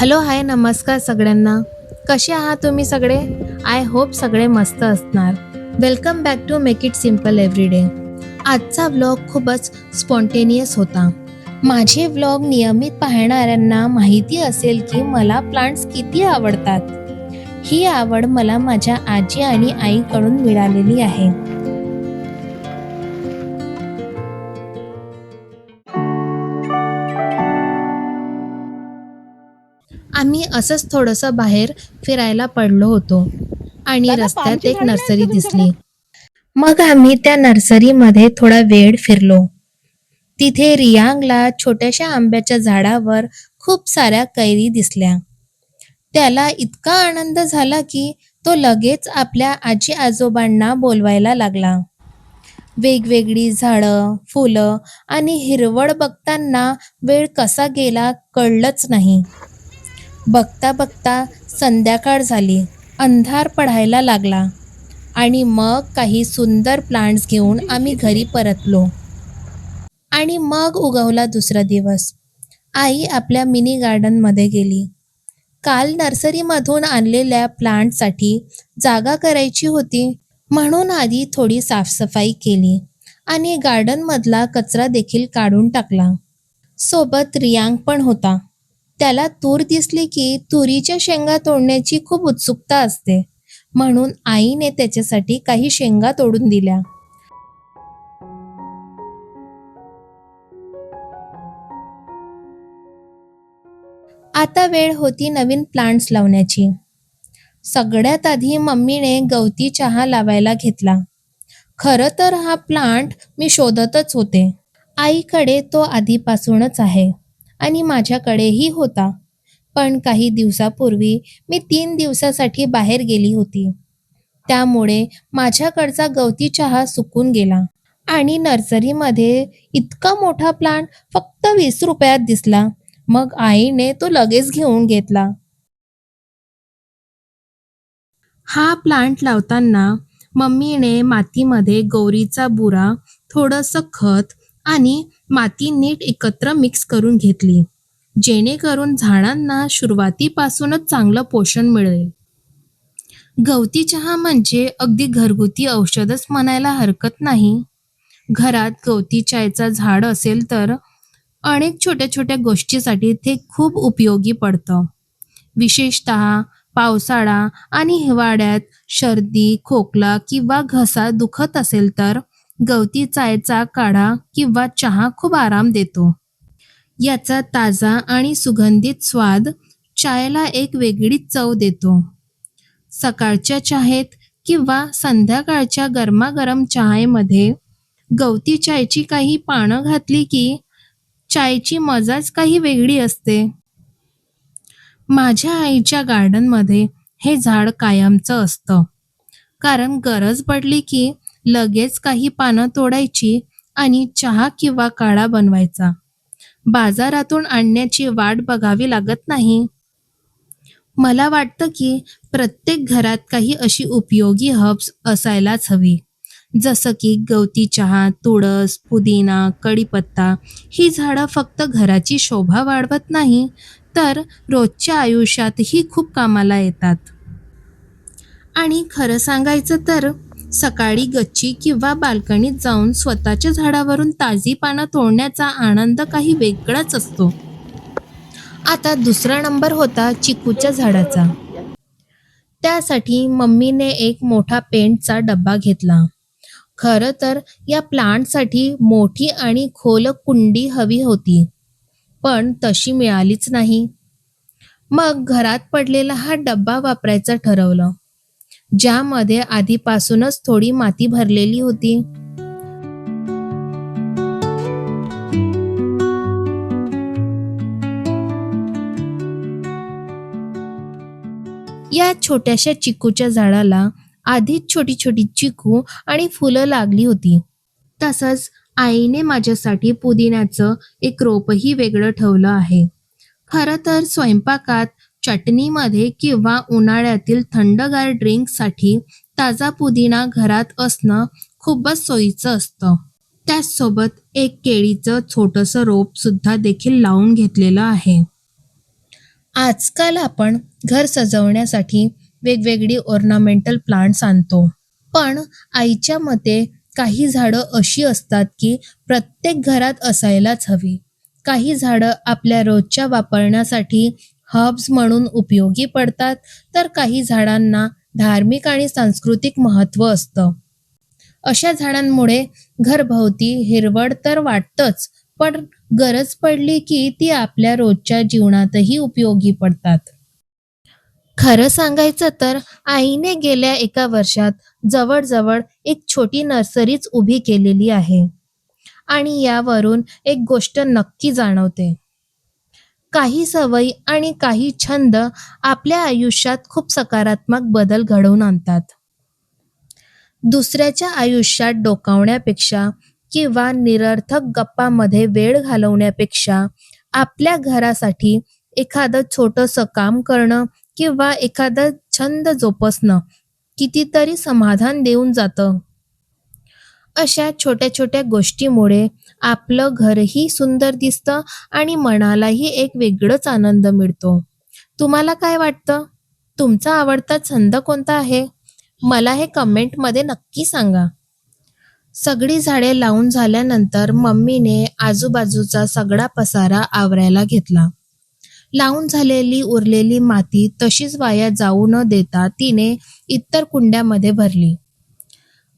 Hello, हाय, नमस्कार सगळ्यांना. कसे आहात तुम्ही सगळे? आय होप सगळे मस्त असणार. Welcome back to make it simple everyday. आजचा व्लॉग खूपच स्पॉन्टेनियस होता. माझे व्लॉग नियमित पाहणाऱ्यांना माहिती असेल की मला प्लांट्स किती आवडतात. ही आवड मला माझ्या आजी आणि आईकडून मिळालेली आहे. आम्ही असंच थोडंसं बाहेर फिरायला पडलो होतो आणि दादा रस्त्यात पामची एक झाडं नाहीत नर्सरी का तुमच्याकडे? दिसली. मग आम्ही त्या नर्सरीमध्ये थोडा वेळ फिरलो. तिथे रियांगला छोट्याशा आंब्याच्या झाडावर खूप साऱ्या कैरी दिसल्या. त्याला इतका आनंद झाला की तो लगेच आपल्या आजी आजोबांना बोलवायला लागला. वेगवेगळी झाडं, फुलं आणि हिरवळ बघताना वेळ कसा गेला कळलंच नाही. बघता बघता संध्याकाळ झाली, अंधार पडायला लागला आणि मग काही सुंदर प्लांट्स घेऊन आम्ही घरी परतलो. आणि मग उगवला दुसरा दिवस. आई आपल्या मिनी गार्डनमध्ये गेली. काल नर्सरीमधून आणलेल्या प्लांटसाठी जागा करायची होती, म्हणून आधी थोडी साफसफाई केली आणि गार्डनमधला कचरा देखील काढून टाकला. सोबत रियांग पण होता. त्याला तूर दिसली की तुरीच्या शेंगा तोडण्याची खूप उत्सुकता असते, म्हणून आईने त्याच्यासाठी काही शेंगा तोडून दिल्या. आता वेळ होती नवीन प्लांट्स लावण्याची. सगळ्यात आधी मम्मीने गवती चहा लावायला घेतला. खरं तर हा प्लांट मी शोधतच होते. आईकडे तो आधीपासूनच आहे आणि माझ्याकडेही होता. पण काही दिवसापूर्वी मी 3 दिवसासाठी बाहेर गेली होती. त्यामुळे माझ्याकडचा गवती चहा सुकून गेला आणि नर्सरीमध्ये इतका मोठा प्लांट फक्त 20 रुपयात दिसला. मग आईने तो लगेच घेऊन घेतला. हा प्लांट लावताना मम्मीने मातीमध्ये गौरीचा बुरा, थोडंसं खत आणि माती नीट एकत्र मिक्स करून घेतली, जेणेकरून झाडांना सुरुवातीपासूनच चांगलं पोषण मिळेल. गवती चहा म्हणजे अगदी घरगुती औषधच म्हणायला हरकत नाही. घरात गवती चायचं झाड असेल तर अनेक छोट्या छोट्या गोष्टीसाठी ते खूप उपयोगी पडतं. विशेषतः पावसाळा आणि हिवाळ्यात सर्दी, खोकला किंवा घसा दुखत असेल तर गवती चायचा काढा किंवा चहा खूप आराम देतो. याचा ताजा आणि सुगंधित स्वाद चायला एक वेगळीच चव देतो. सकाळच्या चहात किंवा संध्याकाळच्या गरमागरम चहामध्ये गवती चायची काही पानं घातली की चायची मजाच काही वेगळी असते. माझ्या आईच्या गार्डनमध्ये हे झाड कायमचं असतं, कारण गरज पडली की लगेच काही पानं तोडायची आणि चहा किंवा काढा बनवायचा. बाजारातून आणण्याची वाट बघावी लागत नाही. मला वाटतं की प्रत्येक घरात काही अशी उपयोगी हर्ब्स असायलाच हवी. जसं की गवती चहा, तुळस, पुदिना, कढीपत्ता. ही झाडं फक्त घराची शोभा वाढवत नाही, तर रोजच्या आयुष्यातही खूप कामाला येतात. आणि खरं सांगायचं तर सकाळी गच्ची किंवा बाल्कनीत जाऊन स्वतःच्या झाडावरून ताजी पानं तोडण्याचा आनंद काही वेगळाच असतो. आता दुसरा नंबर होता चिकूच्या झाडाचा. त्यासाठी मम्मीने एक मोठा पेंटचा डब्बा घेतला. खरं तर या प्लांटसाठी मोठी आणि खोल कुंडी हवी होती, पण तशी मिळालीच नाही. मग घरात पडलेला हा डब्बा वापरायचं ठरवलं, ज्यामध्ये आधीपासूनच थोडी माती भरलेली होती. या छोट्याशा चिकूच्या झाडाला आधीच छोटी छोटी चिकू आणि फुलं लागली होती. तसंच आईने माझ्यासाठी पुदिन्याचं एक रोपही वेगळं ठेवलं आहे. खरं तर स्वयंपाकात, चटणीमध्ये किंवा उन्हाळ्यातील थंडगार ड्रिंकसाठी ताजा पुदिना घरात असणं खूपच सोयीचं असतं. त्याचसोबत एक केळीचं छोटंसं रोप सुद्धा देखील लावून घेतलेलं आहे. आजकाल आपण घर सजवण्यासाठी वेगवेगळी ऑर्नामेंटल प्लांट्स आणतो. पण आईच्या मते काही झाडं अशी असतात की प्रत्येक घरात असायलाच हवी. काही झाडं आपल्या रोजच्या वापरण्यासाठी हर्ब्स म्हणून उपयोगी पडतात, तर काही झाडांना धार्मिक आणि सांस्कृतिक महत्त्व असतं. अशा झाडांमुळे घरभोवती हिरवळ तर वाटतंच, पण गरज पडली की ती आपल्या रोजच्या जीवनातही उपयोगी पडतात. खरं सांगायचं तर आईने गेल्या एका वर्षात जवळजवळ एक छोटी नर्सरीच उभी केलेली आहे. आणि यावरून एक गोष्ट नक्की जाणवते. काही सवयी आणि काही छंद आपल्या आयुष्यात खूप सकारात्मक बदल घडवून आणतात. दुसऱ्याच्या आयुष्यात डोकावण्यापेक्षा किंवा निरर्थक गप्पामध्ये वेळ घालवण्यापेक्षा आपल्या घरासाठी एखादं छोटंसं काम करणं किंवा एखादा छंद जोपासणं कितीतरी समाधान देऊन जातं. अशा छोट्या छोट्या गोष्टीमुळे आपलं घरही सुंदर दिसतं आणि मनालाही एक वेगळंच आनंद मिळतो. तुम्हाला काय वाटतं? तुमचा आवडता छंद कोणता आहे? मला हे कमेंटमध्ये नक्की सांगा. सगळी झाडे लावून झाल्यानंतर मम्मीने आजूबाजूचा सगळा पसारा आवरायला घेतला. लावून झालेली उरलेली माती तशीच वाया जाऊ न देता तिने इतर कुंड्यामध्ये भरली.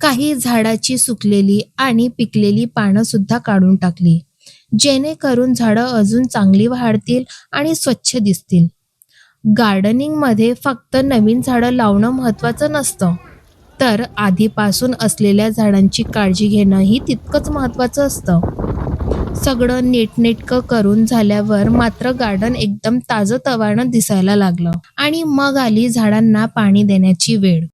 काही झाडाची सुकलेली आणि पिकलेली पानं सुद्धा काढून टाकली, जेणेकरून झाडं अजून चांगली वाढतील आणि स्वच्छ दिसतील. गार्डनिंगमध्ये फक्त नवीन झाडं लावणं महत्त्वाचं नसतं, तर आधीपासून असलेल्या झाडांची काळजी घेणंही तितकंच महत्त्वाचं असतं. सगळं नीटनेटकं करून झाल्यावर मात्र गार्डन एकदम ताजंतवानं दिसायला लागलं आणि मग आली झाडांना पाणी देण्याची वेळ.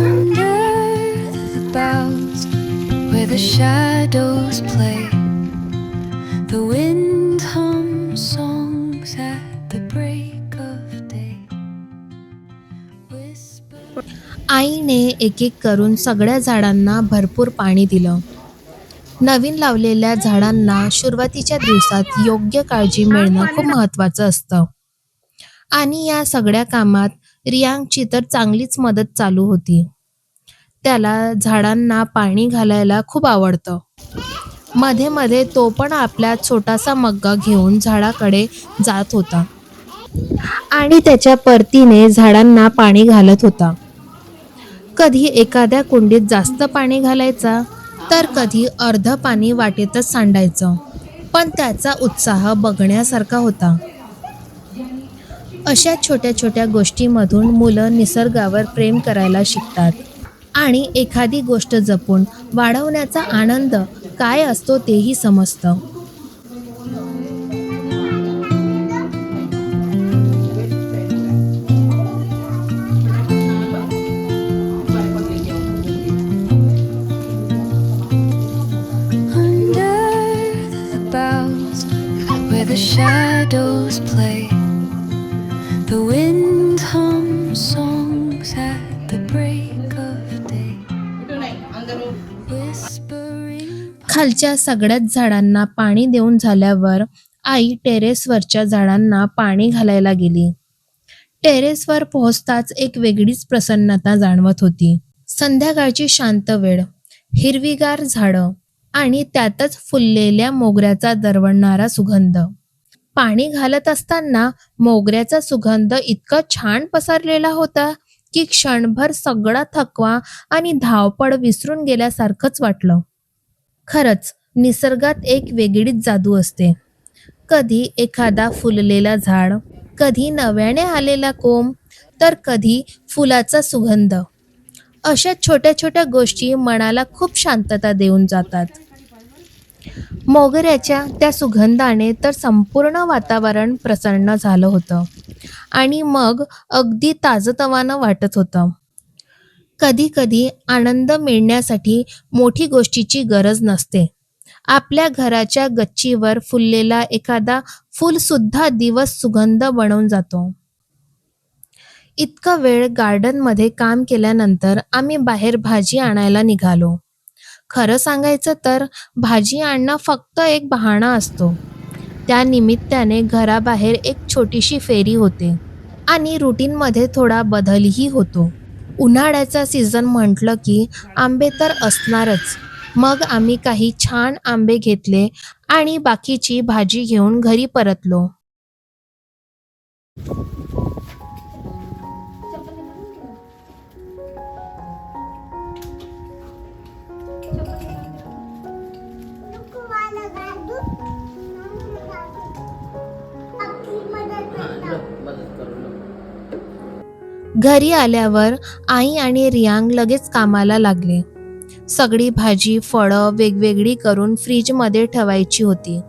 Under the boughs where the shadows play, the wind hums songs at the break of day. Whisper आईने एक एक करून सगळ्या झाडांना भरपूर पाणी दिलं. नवीन लावलेल्या झाडांना सुरुवातीच्या दिवसात योग्य काळजी मिळणं खूप महत्त्वाचं असतं. आणि या सगळ्या कामात रियांगची तर चांगलीच मदत चालू होती. त्याला झाडांना पाणी घालायला खूप आवडतं. मध्ये मध्ये तो पण आपला छोटासा मग्गा घेऊन झाडाकडे जात होता आणि त्याच्या परतीने झाडांना पाणी घालत होता. कधी एखाद्या कुंडीत जास्त पाणी घालायचा, तर कधी अर्धं पाणी वाटेतच सांडायचं. पण त्याचा उत्साह बघण्यासारखा होता. अशा छोट्या छोट्या गोष्टींमधून मुलं निसर्गावर प्रेम करायला शिकतात आणि एखादी गोष्ट जपून वाढवण्याचा आनंद काय असतो तेही समजतं. under the boughs where the shadows play, the wind hums songs at the break of day. Whispering खालच्या सगळ्याच झाडांना पाणी देऊन झाल्यावर आई टेरेसवरच्या झाडांना पाणी घालायला गेली. टेरेसवर पोहोचताच एक वेगळीच प्रसन्नता जाणवत होती. संध्याकाळची शांत वेळ, हिरवीगार झाडं आणि त्यातच फुललेल्या मोगऱ्याचा दरवळणारा सुगंध. पाणी घालत असताना मोगऱ्याचा सुगंध इतका छान पसरलेला होता की क्षणभर सगळा थकवा आणि धावपळ विसरून गेल्यासारखंच वाटलं. खरंच निसर्गात एक वेगळीच जादू असते. कधी एखादा फुललेला झाड, कधी नव्याने आलेला कोंब, तर कधी फुलाचा सुगंध. अशा छोट्या छोट्या गोष्टी मनाला खूप शांतता देऊन जातात. मोगऱ्याच्या त्या सुगंधाने तर संपूर्ण वातावरण प्रसन्न झालं होतं आणि मग अगदी ताजंतवानं वाटत होतं. कधी कधी आनंद मिळण्यासाठी मोठी गोष्टीची गरज नसते. आपल्या घराच्या गच्चीवर फुललेला एखादा फूल सुद्धा दिवस सुगंध बनवून जातो. इतका वेळ गार्डनमध्ये काम केल्यानंतर आम्ही बाहेर भाजी आणायला निघालो. खरं सांगायचं तर भाजी आणणं फक्त एक बहाणा असतो. त्या निमित्ताने घराबाहेर एक छोटीशी फेरी होते आणि रुटीनमध्ये थोडा बदलही होतो. उन्हाळ्याचा सीझन म्हटलं की आंबे तर असणारच. मग आम्ही काही छान आंबे घेतले आणि बाकीची भाजी घेऊन घरी परतलो. घरी आल्यावर आई आणि रियांग लगेच कामाला लागले. सगळी भाजी फळं वेगवेगळी करून फ्रीजमध्ये ठेवायची होती.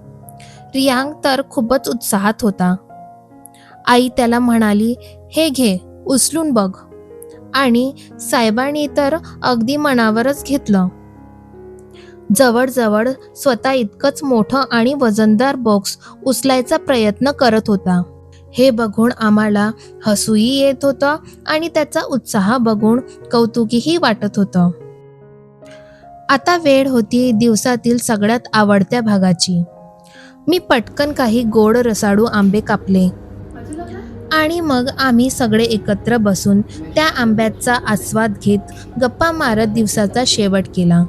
रियांग तर खूपच उत्साहात होता. आई त्याला म्हणाली, "हे घे, उचलून बघ." आणि साहेबांनी तर अगदी मनावरच घेतलं. जवळजवळ स्वतः इतकंच मोठं आणि वजनदार बॉक्स उचलायचा प्रयत्न करत होता. हे बघून आम्हाला हसूही येत होतं आणि त्याचा उत्साह बघून कौतुकही वाटत होतं. आता वेळ होती दिवसातील सगळ्यात आवडत्या भागाची. मी पटकन काही गोड रसाळू आंबे कापले आणि मग आम्ही सगळे एकत्र बसून त्या आंब्याचा आस्वाद घेत गप्पा मारत दिवसाचा शेवट केला.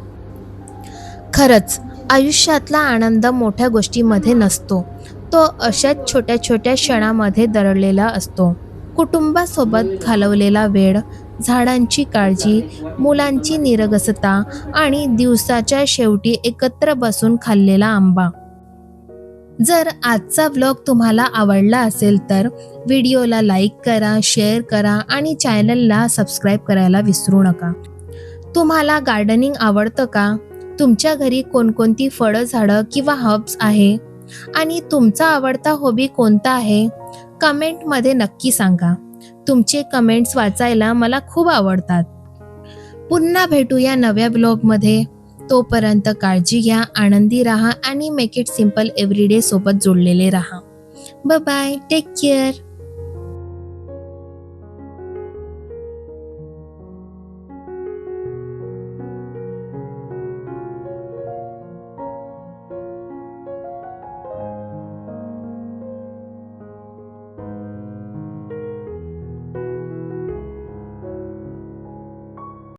खरंच आयुष्यातला आनंद मोठ्या गोष्टीमध्ये नसतो, तो अशाच छोट्या छोट्या क्षणामध्ये दडलेला असतो. कुटुंबासोबत घालवलेला वेळ, झाडांची काळजी, मुलांची निरगसता आणि दिवसाच्या शेवटी एकत्र बसून खाल्लेला आंबा. जर आजचा व्लॉग तुम्हाला आवडला असेल तर व्हिडिओला लाईक करा, शेअर करा आणि चॅनलला सबस्क्राईब करायला विसरू नका. तुम्हाला गार्डनिंग आवडतं का? तुमच्या घरी कोणकोणती फळं झाडं किंवा हर्ब्स आहे? आणि तुमचा आवडता हॉबी कोणता आहे? कमेंटमध्ये नक्की सांगा. तुमचे कमेंट्स वाचायला मला खूप आवडतात. पुन्हा भेटूया नव्या व्लॉगमध्ये. तोपर्यंत काळजी घ्या, आनंदी राहा आणि मेक इट सिम्पल एव्हरीडे सोबत जोडलेले राहा. Bye bye, take care.